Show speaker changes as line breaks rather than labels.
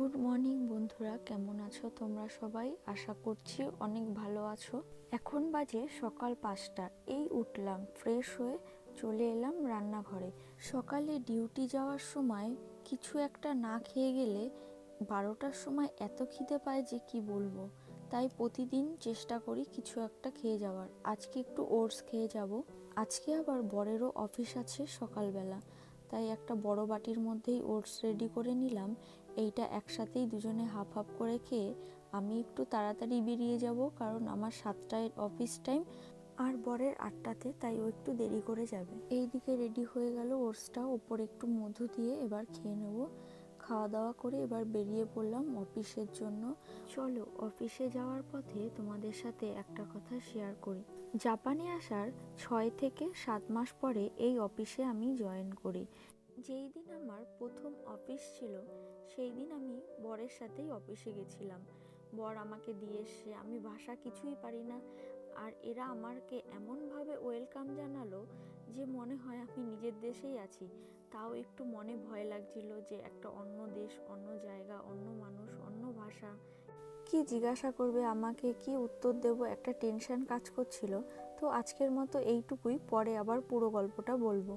Good morning বন্ধুরা, কেমন আছো তোমরা সবাই? আশা করছি অনেক ভালো আছো। এখন বাজে সকাল 5টা। এই উঠলাম, ফ্রেশ হয়ে চলে এলাম রান্নাঘরে। সকালে ডিউটি যাওয়ার সময় কিছু একটা না খেয়ে গেলে 12টার সময় এত খিদে পায় যে কি বলবো। তাই প্রতিদিন চেষ্টা করি কিছু একটা খেয়ে যাওয়ার। আজকে একটু ওটস খেয়ে যাব। আজকে আবার বরেরও অফিস আছে সকালবেলা, তাই একটা বড় বাটির মধ্যেই ওটস রেডি করে নিলাম। এইটা একসাথেই দুজনে হাফ হাফ করে খেয়ে আমি একটু তাড়াতাড়ি বেরিয়ে যাব, কারণ আমার 7টায় অফিস টাইম আর বরের 8টাতে, তাই ও একটু দেরি করে যাবে। এইদিকে রেডি হয়ে গেল ওটসটা, ওপরে একটু মধু দিয়ে এবার খেয়ে নেব। খাওয়া দাওয়া করে এবার বেরিয়ে পড়লাম অফিসের জন্য। চলো, অফিসে যাওয়ার পথে তোমাদের সাথে একটা কথা শেয়ার করি। জাপানে আসার 6 থেকে 7 মাস পরে এই অফিসে আমি জয়েন করি। যেই দিন আমার প্রথম অফিস ছিল সেই দিন আমি বরের সাথেই অফিসে গেছিলাম। বর আমাকে দিয়ে এসছে, আমি ভাষা কিছুই পারি না, আর এরা আমাকে এমনভাবে ওয়েলকাম জানালো যে মনে হয় আমি নিজের দেশেই আছি। তাও একটু মনে ভয় লাগছিল যে একটা অন্য দেশ, অন্য জায়গা, অন্য মানুষ, অন্য ভাষা, কি জিজ্ঞাসা করবে আমাকে, কি উত্তর দেব, একটা টেনশন কাজ করছিল। তো আজকের মতো এইটুকুই, পরে আবার পুরো গল্পটা বলবো।